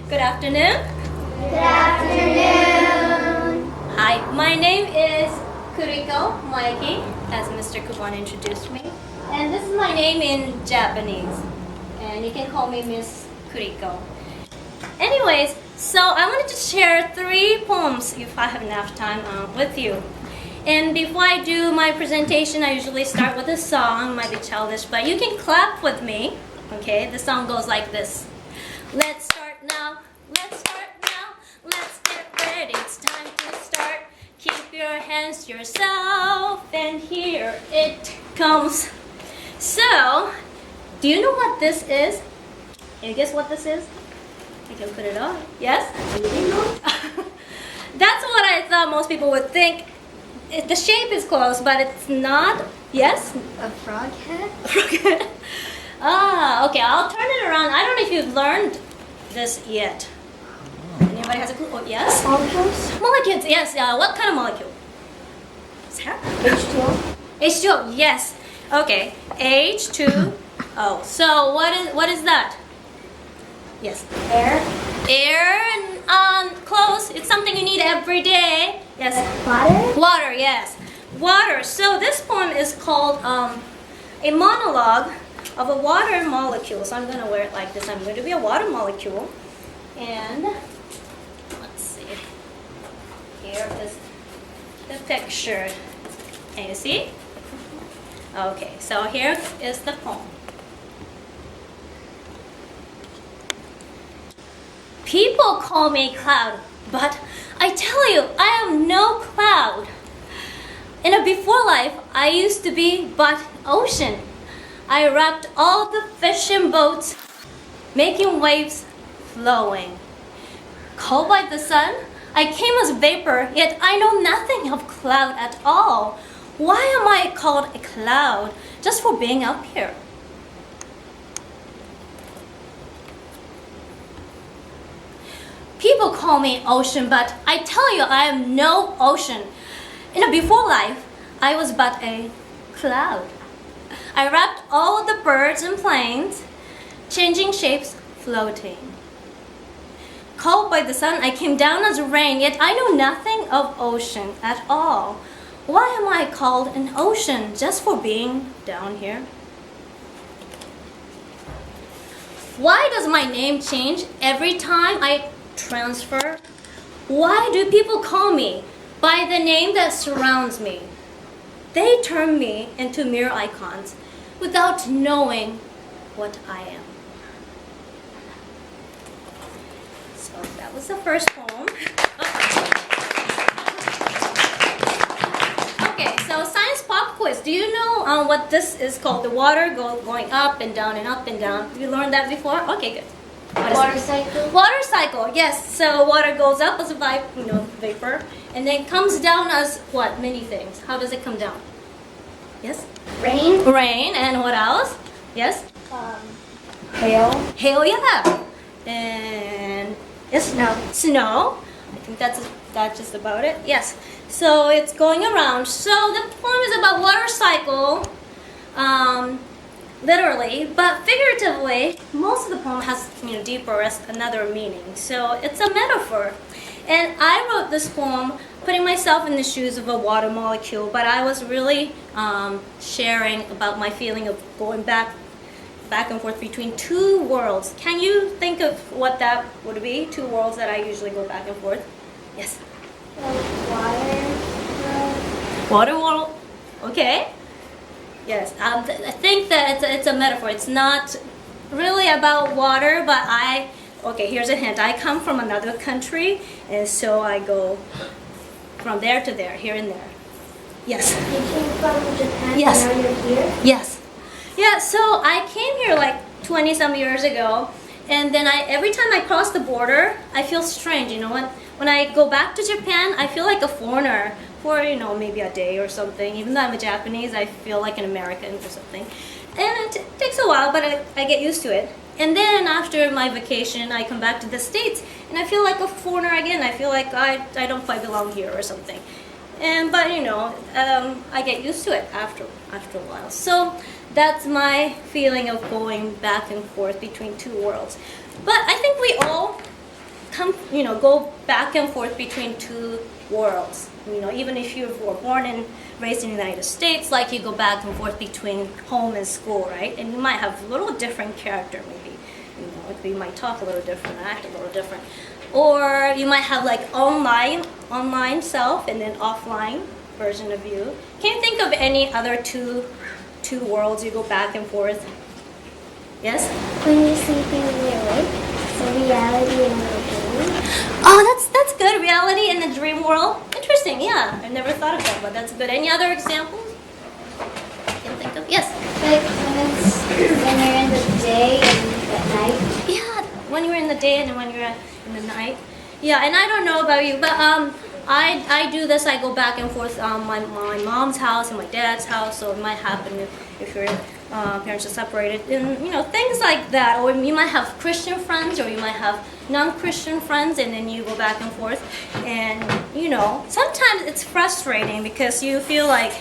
Good afternoon. Good afternoon. Hi, my name is Kuriko Maeki, as Mr. Kuban introduced me. And this is my name in Japanese. And you can call me Miss Kuriko. Anyways, so I wanted to share 3 poems, if I have enough time, with you. And before I do my presentation, I usually start with a song. Might be childish, but you can clap with me. Okay, the song goes like this. Let's start now, let's start now, let's get ready, it's time to start. Keep your hands to yourself, and here it comes. So, do you know what this is? Can you guess what this is? I can put it on. Yes? That's what I thought most people would think. The shape is close, but it's not. Yes? A frog head? Okay, I'll turn it around. I don't know if you've learned this yet. Anybody has a clue? Oh, yes? Molecules? Molecules, yes. What kind of molecule? H2O? H2O, yes. Okay, H2O. So what is that? Yes. Air? Air, close. It's something you need every day. Yes. Water? Water, yes. Water. So this poem is called a monologue of a water molecule. So I'm going to wear it like this. I'm going to be a water molecule. And let's see. Here is the picture. Can you see? Okay, so here is the poem. People call me cloud, but I tell you, I am no cloud. In a before life, I used to be but ocean. I wrapped all the fishing boats, making waves flowing. Cold by the sun, I came as vapor, yet I know nothing of cloud at all. Why am I called a cloud just for being up here? People call me ocean, but I tell you I am no ocean. In a before life, I was but a cloud. I wrapped all the birds and planes, changing shapes, floating. Cold by the sun, I came down as rain, yet I know nothing of ocean at all. Why am I called an ocean just for being down here? Why does my name change every time I transfer? Why do people call me by the name that surrounds me? They turn me into mere icons without knowing what I am. So that was the first poem. Okay, so science pop quiz. Do you know what this is called? The water going up and down and up and down. Have you learned that before? Okay, good. Water cycle? Water cycle, yes. So water goes up as a vapor, and then comes down as what? Many things. How does it come down? Yes? Rain? Rain, and what else? Yes? Hail? Hail, yeah. And yes? Snow. I think that's just about it. Yes. So it's going around. So the poem is about water cycle. Literally, but figuratively, most of the poem has deeper another meaning. So it's a metaphor. And I wrote this poem putting myself in the shoes of a water molecule, but I was really sharing about my feeling of going back and forth between 2 worlds. Can you think of what that would be? 2 worlds that I usually go back and forth? Yes. Water world. Okay. Yes, I think that it's a metaphor. It's not really about water, but okay, here's a hint. I come from another country, and so I go from there to there, here and there. Yes. You came from Japan Yes. and now you're here? Yes. Yeah, so I came here like 20 some years ago, and then every time I cross the border, I feel strange. When I go back to Japan, I feel like a foreigner for maybe a day or something. Even though I'm a Japanese, I feel like an American or something. And it takes a while, but I get used to it. And then after my vacation, I come back to the States, and I feel like a foreigner again. I feel like I don't quite belong here or something. But I get used to it after a while. So that's my feeling of going back and forth between 2 worlds. But I think we all go back and forth between two worlds. Even if you were born and raised in the United States, like you go back and forth between home and school, right? And you might have a little different character, maybe. You might talk a little different, act a little different, or you might have like online self and then offline version of you. Can you think of any other two worlds you go back and forth? Yes? When you're sleeping and you're awake, so reality and the dream. Oh, that's good. Reality and the dream world. Interesting. Yeah, I never thought of that, but that's good. Any other examples? Can you think of? Yes. Like when you're in the day and at night. Yeah, when you're in the day and when you're in the night. Yeah, and I don't know about you, but I do this. I go back and forth my mom's house and my dad's house. So it might happen if your parents are separated, and things like that. Or you might have Christian friends, or you might have non-Christian friends, and then you go back and forth. And sometimes it's frustrating because you feel like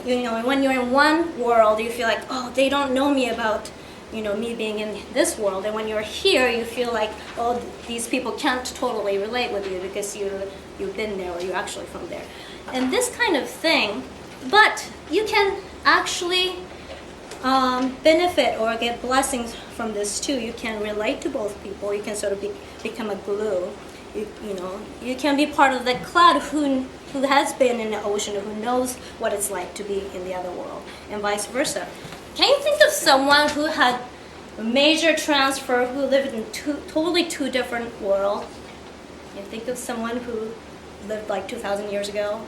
when you're in one world, you feel like, oh, they don't know me about me being in this world, and when you're here, you feel like, oh, these people can't totally relate with you because you've been there or you're actually from there, and this kind of thing. But you can actually benefit or get blessings from this too. You can relate to both people. You can sort of become a glue. You can be part of the cloud who has been in the ocean, who knows what it's like to be in the other world, and vice versa. Can you think of someone who had a major transfer, who lived in totally two different worlds? Can you think of someone who lived like 2,000 years ago?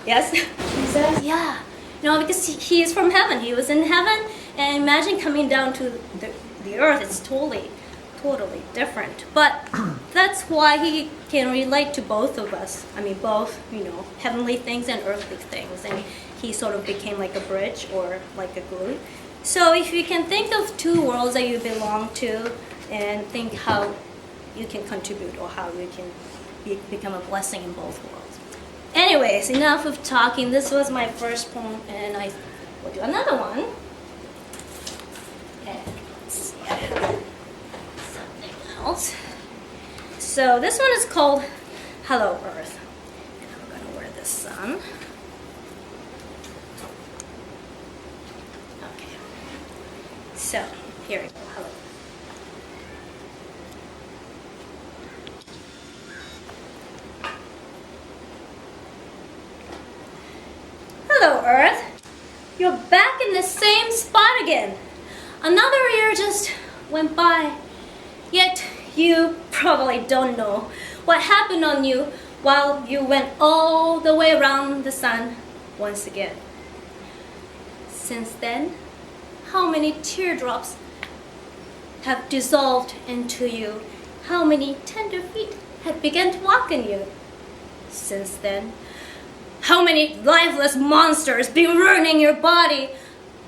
Yes? Jesus? Yeah. Because he is from heaven. He was in heaven, and imagine coming down to the earth. It's totally different. But that's why he can relate to both of us. I mean, both, heavenly things and earthly things. And he sort of became like a bridge or like a glue. So if you can think of two worlds that you belong to and think how you can contribute or how you can become a blessing in both worlds. Anyways, enough of talking. This was my first poem, and I will do another one. And let's see, I have something else. So this one is called Hello Earth. And I'm going to wear this sun. Okay. So here we go. Hello. Hello, Earth. You're back in the same spot again. Another year just went by. Yet you probably don't know what happened on you while you went all the way around the sun once again. Since then, how many teardrops have dissolved into you? How many tender feet have begun to walk in you? Since then, how many lifeless monsters been ruining your body?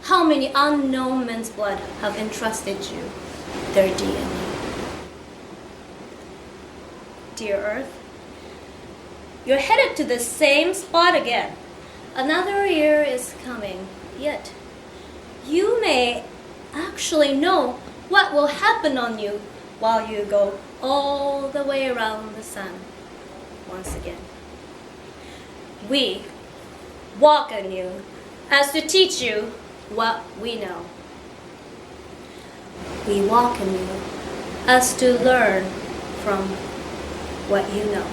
How many unknown men's blood have entrusted you their DNA? Dear Earth, you're headed to the same spot again. Another year is coming, yet you may actually know what will happen on you while you go all the way around the sun once again. We walk on you as to teach you what we know. We walk on you as to learn from what you know.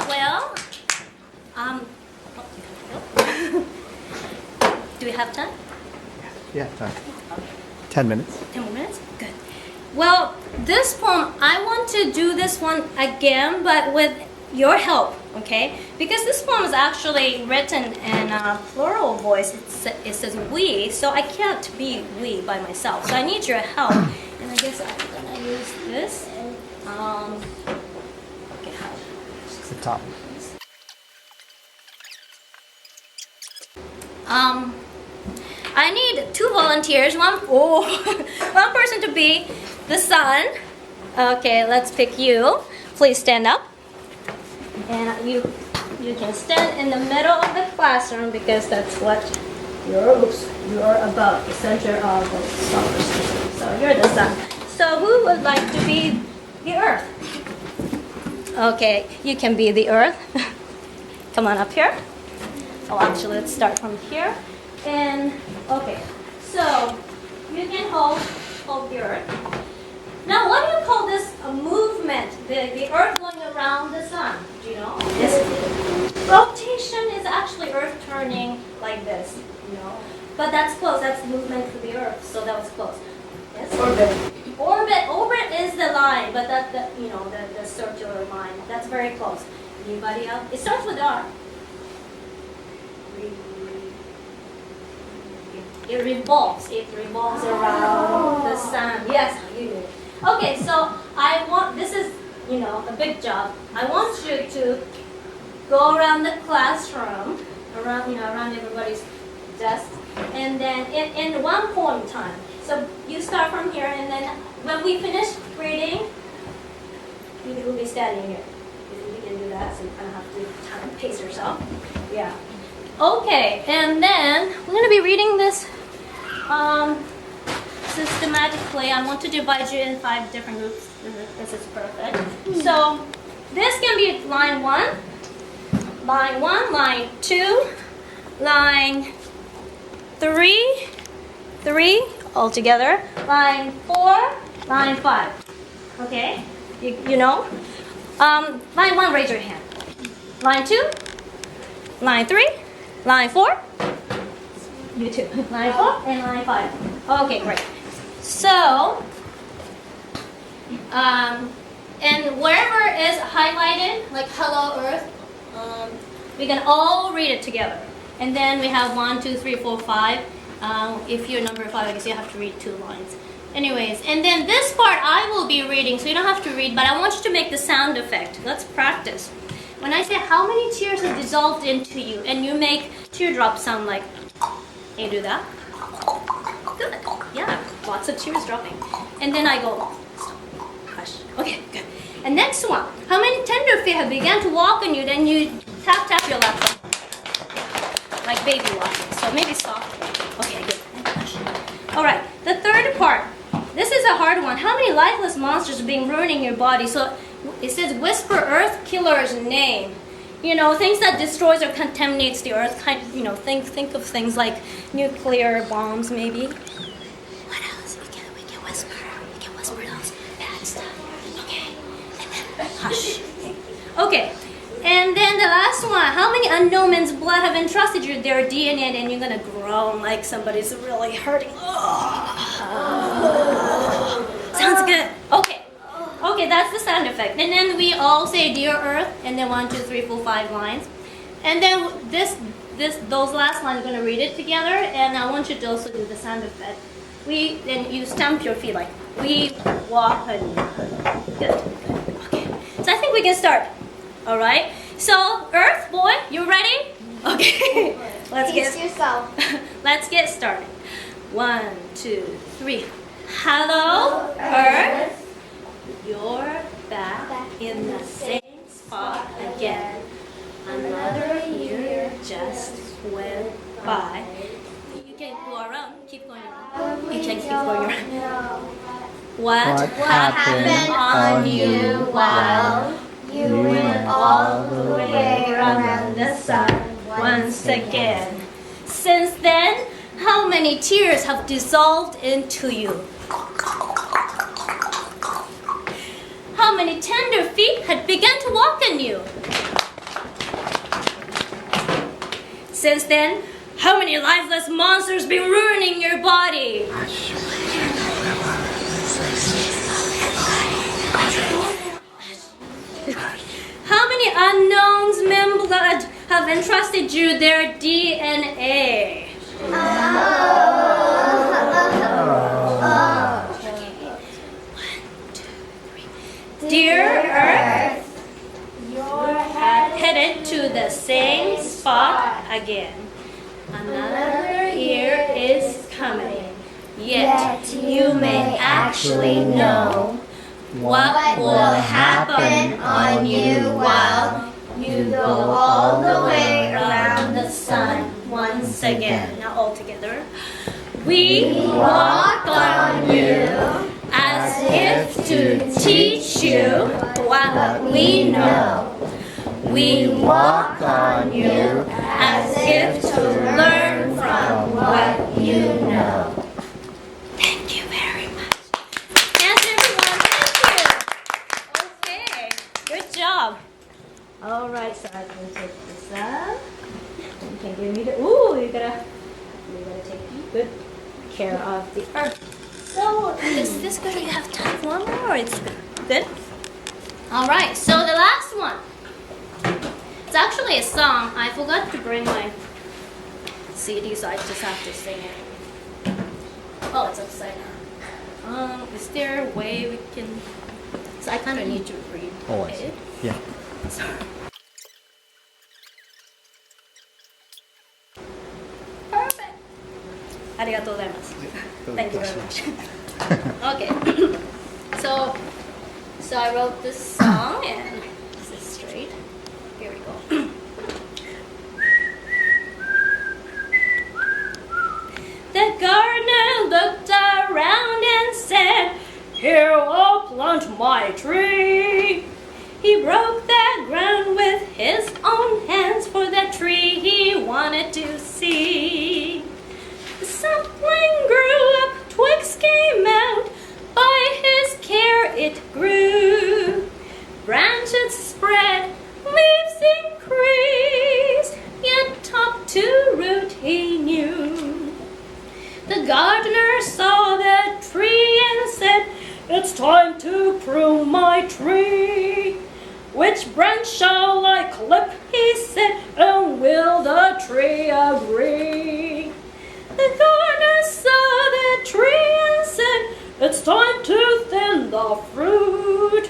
Well, do we have time? Yeah, time. 10 minutes. 10 more minutes? Good. Well, this poem, I want to do this one again, but with your help, okay? Because this poem is actually written in a plural voice. It says we, so I can't be we by myself. So I need your help. And I guess I'm gonna use this. Okay, how? It's the top. I need 2 volunteers. One person to be the sun. Okay, let's pick you. Please stand up. And you you can stand in the middle of the classroom because that's what you're above, the center of the solar system. So you're the sun. So who would like to be the earth? Okay, you can be the earth. Come on up here. Oh, actually, let's start from here. And, okay, so you can hold the earth. Now, what do you call this a movement? The earth going around the sun. Do you know? This rotation is actually earth turning like this, you know. But that's close. That's movement for the earth. So that was close. Yes? Orbit is the line, but that's the circular line. That's very close. Anybody else? It starts with R. It revolves. It revolves around the sun. Yes, you do. Okay, so this is, a big job. I want you to go around the classroom, around everybody's desk, and then in one poem time. So you start from here, and then when we finish reading, you will be standing here. You can do that, so you kind of have to time pace yourself. Yeah. Okay, and then we're going to be reading this systematically. I want to divide you in 5 different groups. This is perfect. So this can be line 1, line 2, line 3 all together, line 4, line 5. Okay, you know. Line 1, raise your hand. Line 2, line 3, line 4. You too. Line 4 and line 5. Okay, great. So, and wherever is highlighted, like Hello Earth, we can all read it together. And then we have 1, 2, 3, 4, 5. If you're number 5, I guess you have to read 2 lines. Anyways, and then this part I will be reading, so you don't have to read, but I want you to make the sound effect. Let's practice. When I say how many tears have dissolved into you, and you make teardrops sound like, can you do that? Good. Yeah, lots of tears dropping. And then I go, hush. Okay, good. And next one, how many tender feet have begun to walk on you, then you tap your lap. Like baby walking, so maybe softly. Okay, good. And hush. All right, the third part. This is a hard one. How many lifeless monsters are being ruining your body? So it says, whisper earth killer's name. Things that destroys or contaminates the earth. Think of things like nuclear bombs, maybe. What else? We can whisper. We can whisper those bad stuff. Okay. And then hush. Okay. And then the last one. How many unknown men's blood have entrusted you their DNA, and you're gonna groan like somebody's really hurting. Sounds good. Okay, that's the sound effect. And then we all say Dear Earth, and then 1, 2, 3, 4, 5 lines. And then those last lines, we're gonna read it together, and I want you to also do the sound effect. Then you stamp your feet like we walk and good. Okay. So I think we can start. All right. So Earth boy, you ready? Okay. Let's get started. 1, 2, 3. Hello, Earth. You're back in the same spot again. Another year just went by. You can go around, keep going around. You can keep going around. What happened on you while you went all the way around the sun once again? Since then, how many tears have dissolved into you? How many tender feet had begun to walk on you? Since then, how many lifeless monsters been ruining your body? How many unknowns men blood have entrusted you their DNA? Dear Earth, you're headed to the same spot again. Another year is coming, yet you may actually know what will happen on you while You go all the way around the sun once again. Now all together. We walk on you as if to teach you what we know. We walk on you as if to learn from what you know. Thank you very much. Yes, everyone, thank you. Okay, good job. All right, so I'm going to take this up. You can give me the, you gotta take good care of the earth. So, is this good or you have time for one more or it's good? All right, so the last one. It's actually a song. I forgot to bring my CD, so I just have to sing it. Oh, it's upside down. Is there a way we can... So I kind of need to read it. Yeah. Sorry. Perfect. ありがとうございます。Thank you very much. Okay. So I wrote this song and is this straight? Here we go. The gardener looked around and said, "Here I'll plant my tree." He broke the ground with his own hands for the tree he wanted to see. The sapling grew up, twigs came out, by his care it grew. Branches spread, leaves increased, yet top to root he knew. The gardener saw the tree and said, "It's time to prune my tree. Which branch shall I clip?" he said, "and will the tree agree?" The gardener saw the tree and said, "It's time to thin the fruit.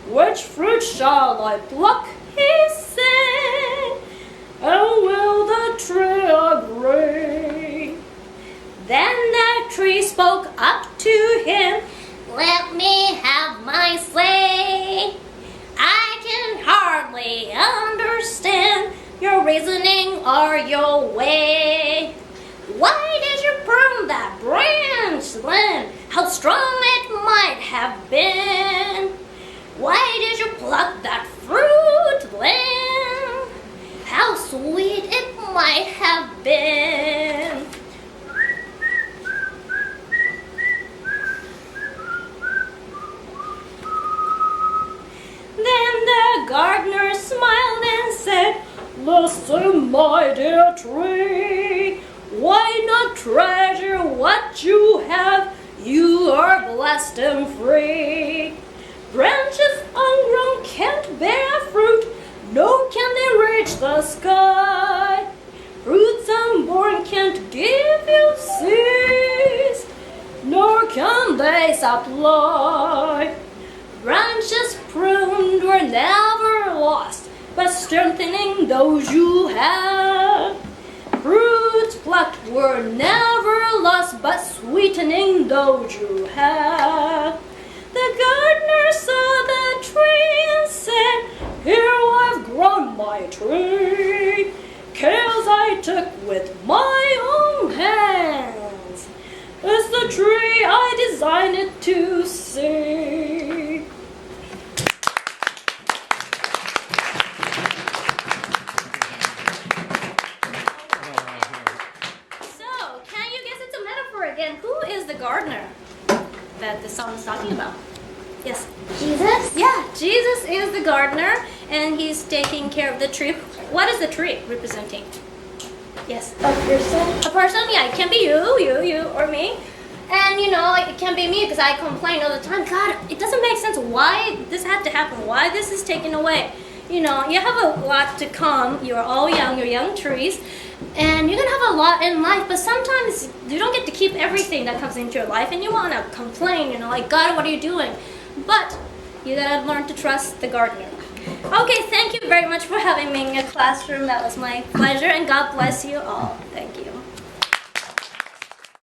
Which fruit shall I pluck?" he said, "and will the tree agree?" Then the tree spoke up to him, "Let me have my say. I can hardly understand your reasoning or your way. Why did you prune that branch then? How strong it might have been. Why did you pluck that fruit then? How sweet it might have been." Then the gardener smiled and said, "Listen, my dear tree, why not treasure what you have? You are blessed and free. Branches ungrown can't bear fruit, nor can they reach the sky. Fruits unborn can't give you seeds, nor can they supply. Branches pruned were never lost, but strengthening those you have. Fruits plucked were never lost, but sweetening those you have." The gardener saw the tree and said, "Here I've grown my tree. Cares I took with my own hands. It's the tree I designed it to see." Again, who is the gardener that the song is talking about? Yes? Jesus? Yeah, Jesus is the gardener and he's taking care of the tree. What is the tree representing? Yes? A person? A person, yeah, it can be you, or me. And you know, it can be me because I complain all the time. God, it doesn't make sense why this had to happen, why this is taken away. You know, you have a lot to come. You're all young, you're young trees. And you're going to have a lot in life, but sometimes you don't get to keep everything that comes into your life, and you want to complain, you know, like, "God, what are you doing?" But you got to learn to trust the gardener. Okay, thank you very much for having me in your classroom. That was my pleasure, and God bless you all. Thank you.